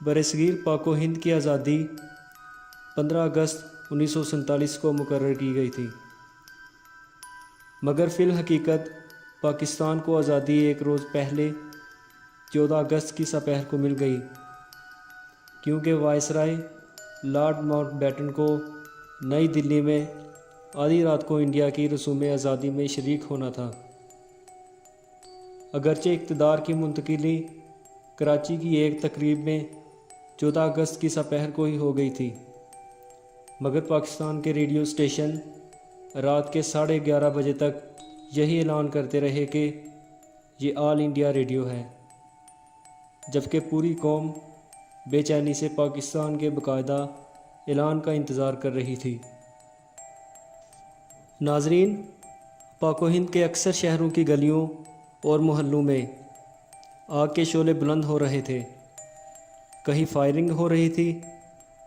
برصغیر پاک و ہند کی آزادی 15 اگست 1947 کو مقرر کی گئی تھی، مگر فی الحقیقت پاکستان کو آزادی ایک روز پہلے 14 اگست کی سپہر کو مل گئی، کیونکہ وائسرائے لارڈ ماؤنٹ بیٹن کو نئی دلی میں آدھی رات کو انڈیا کی رسوم آزادی میں شریک ہونا تھا۔ اگرچہ اقتدار کی منتقلی کراچی کی ایک تقریب میں 14 اگست کی سپہر کو ہی ہو گئی تھی، مگر پاکستان کے ریڈیو اسٹیشن رات کے 11:30 بجے تک یہی اعلان کرتے رہے کہ یہ آل انڈیا ریڈیو ہے، جبکہ پوری قوم بے چینی سے پاکستان کے باقاعدہ اعلان کا انتظار کر رہی تھی۔ ناظرین، پاک و ہند کے اکثر شہروں کی گلیوں اور محلوں میں آگ کے شعلے بلند ہو رہے تھے، کہیں فائرنگ ہو رہی تھی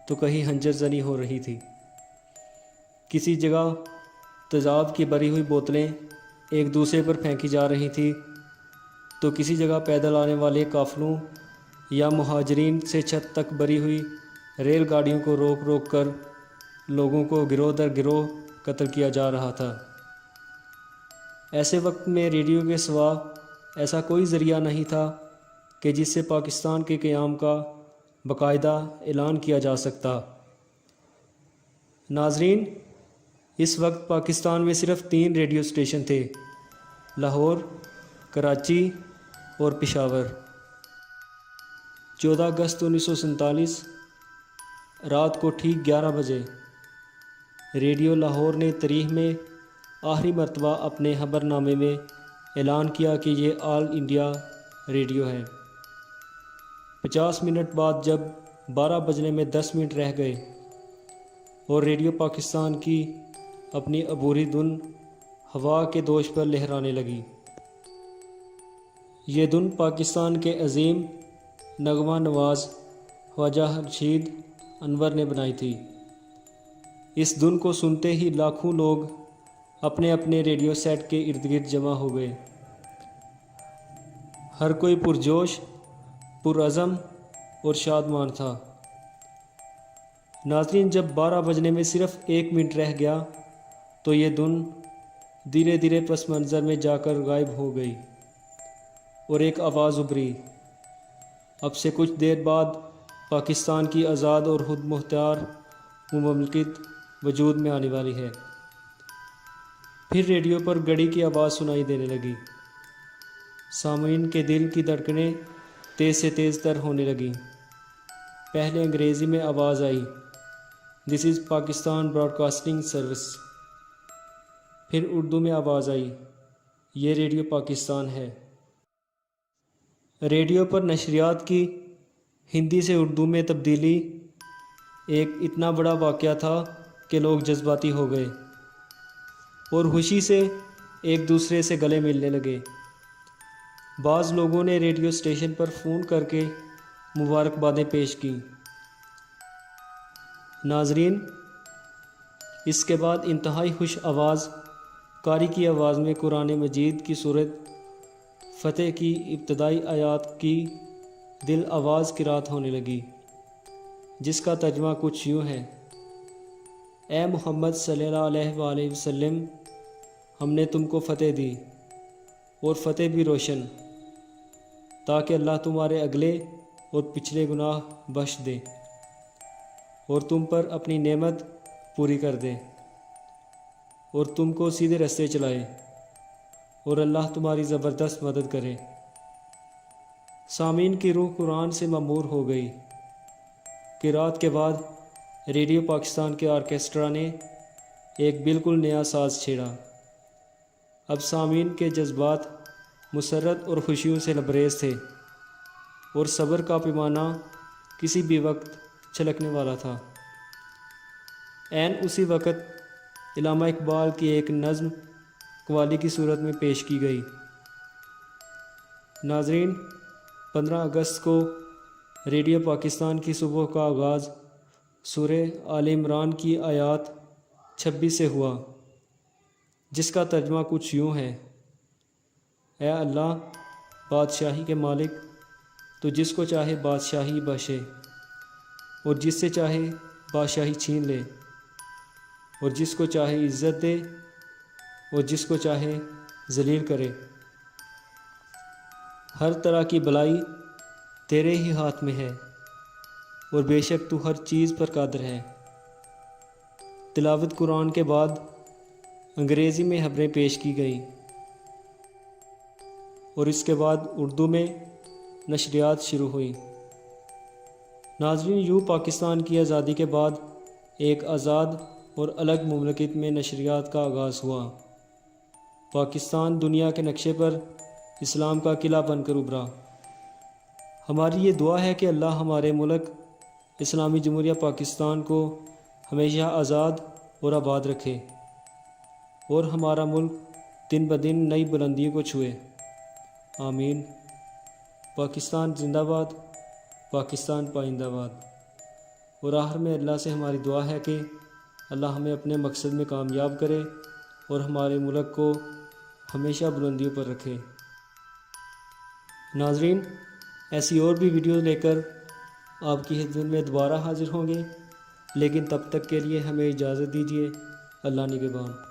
تو کہیں خنجر زنی ہو رہی تھی۔ کسی جگہ تیزاب کی بھری ہوئی بوتلیں ایک دوسرے پر پھینکی جا رہی تھی تو کسی جگہ پیدل آنے والے قافلوں یا مہاجرین سے چھت تک بھری ہوئی ریل گاڑیوں کو روک روک کر لوگوں کو گروہ در گروہ قتل کیا جا رہا تھا۔ ایسے وقت میں ریڈیو کے سوا ایسا کوئی ذریعہ نہیں تھا کہ جس سے پاکستان کے قیام کا باقاعدہ اعلان کیا جا سکتا۔ ناظرین، اس وقت پاکستان میں صرف 3 ریڈیو اسٹیشن تھے: لاہور، کراچی اور پشاور۔ 14 اگست 1947 رات کو ٹھیک 11 بجے ریڈیو لاہور نے تاریخ میں آخری مرتبہ اپنے خبر نامے میں اعلان کیا کہ یہ آل انڈیا ریڈیو ہے۔ 50 منٹ بعد جب 12 بجنے میں 10 منٹ رہ گئے اور ریڈیو پاکستان کی اپنی عبوری دھن ہوا کے دوش پر لہرانے لگی۔ یہ دھن پاکستان کے عظیم نغمہ نواز خواجہ رشید انور نے بنائی تھی۔ اس دھن کو سنتے ہی لاکھوں لوگ اپنے اپنے ریڈیو سیٹ کے ارد گرد جمع ہو گئے۔ ہر کوئی پرجوش، پرعزم اور شادمان تھا۔ ناظرین، جب 12 بجنے میں صرف 1 منٹ رہ گیا تو یہ دھن دھیرے دھیرے پس منظر میں جا کر غائب ہو گئی اور ایک آواز ابھری: اب سے کچھ دیر بعد پاکستان کی آزاد اور خود مختار مملکت وجود میں آنے والی ہے۔ پھر ریڈیو پر گھڑی کی آواز سنائی دینے لگی۔ سامعین کے دل کی دھڑکنیں تیز سے تیز تر ہونے لگیں۔ پہلے انگریزی میں آواز آئی: دس از پاکستان براڈ کاسٹنگ سروس۔ پھر اردو میں آواز آئی: یہ ریڈیو پاکستان ہے۔ ریڈیو پر نشریات کی ہندی سے اردو میں تبدیلی ایک اتنا بڑا واقعہ تھا کہ لوگ جذباتی ہو گئے اور خوشی سے ایک دوسرے سے گلے ملنے لگے۔ بعض لوگوں نے ریڈیو اسٹیشن پر فون کر کے مبارکبادیں پیش کیں۔ ناظرین، اس کے بعد انتہائی خوش آواز قاری کی آواز میں قرآن مجید کی سورۃ فتح کی ابتدائی آیات کی دل آواز قرات ہونے لگی، جس کا ترجمہ کچھ یوں ہے: اے محمد صلی اللہ علیہ وآلہ وسلم، ہم نے تم کو فتح دی اور فتح بھی روشن، تاکہ اللہ تمہارے اگلے اور پچھلے گناہ بخش دے اور تم پر اپنی نعمت پوری کر دے اور تم کو سیدھے رستے چلائے، اور اللہ تمہاری زبردست مدد کرے۔ سامعین کی روح قرآن سے معمور ہو گئی۔ قرات کے بعد ریڈیو پاکستان کے آرکیسٹرا نے ایک بالکل نیا ساز چھیڑا۔ اب سامعین کے جذبات مسرت اور خوشیوں سے لبریز تھے اور صبر کا پیمانہ کسی بھی وقت چھلکنے والا تھا۔ عین اسی وقت علامہ اقبال کی ایک نظم قوالی کی صورت میں پیش کی گئی۔ ناظرین، 15 اگست کو ریڈیو پاکستان کی صبح کا آغاز سورہ آل عمران کی آیات 26 سے ہوا، جس کا ترجمہ کچھ یوں ہے: اے اللہ، بادشاہی کے مالک، تو جس کو چاہے بادشاہی بخشے اور جس سے چاہے بادشاہی چھین لے، اور جس کو چاہے عزت دے اور جس کو چاہے ذلیل کرے۔ ہر طرح کی بلائی تیرے ہی ہاتھ میں ہے اور بے شک تو ہر چیز پر قادر ہے۔ تلاوت قرآن کے بعد انگریزی میں خبریں پیش کی گئیں اور اس کے بعد اردو میں نشریات شروع ہوئیں۔ ناظرین، یوں پاکستان کی آزادی کے بعد ایک آزاد اور الگ مملکت میں نشریات کا آغاز ہوا۔ پاکستان دنیا کے نقشے پر اسلام کا قلعہ بن کر ابھرا۔ ہماری یہ دعا ہے کہ اللہ ہمارے ملک اسلامی جمہوریہ پاکستان کو ہمیشہ آزاد اور آباد رکھے اور ہمارا ملک دن بدن نئی بلندیوں کو چھوئے۔ آمین۔ پاکستان زندہ باد، پاکستان پائندہ باد۔ اور آخر میں اللہ سے ہماری دعا ہے کہ اللہ ہمیں اپنے مقصد میں کامیاب کرے اور ہمارے ملک کو ہمیشہ بلندیوں پر رکھے۔ ناظرین، ایسی اور بھی ویڈیوز لے کر آپ کی خدمت میں دوبارہ حاضر ہوں گے، لیکن تب تک کے لیے ہمیں اجازت دیجیے۔ اللہ نگہبان۔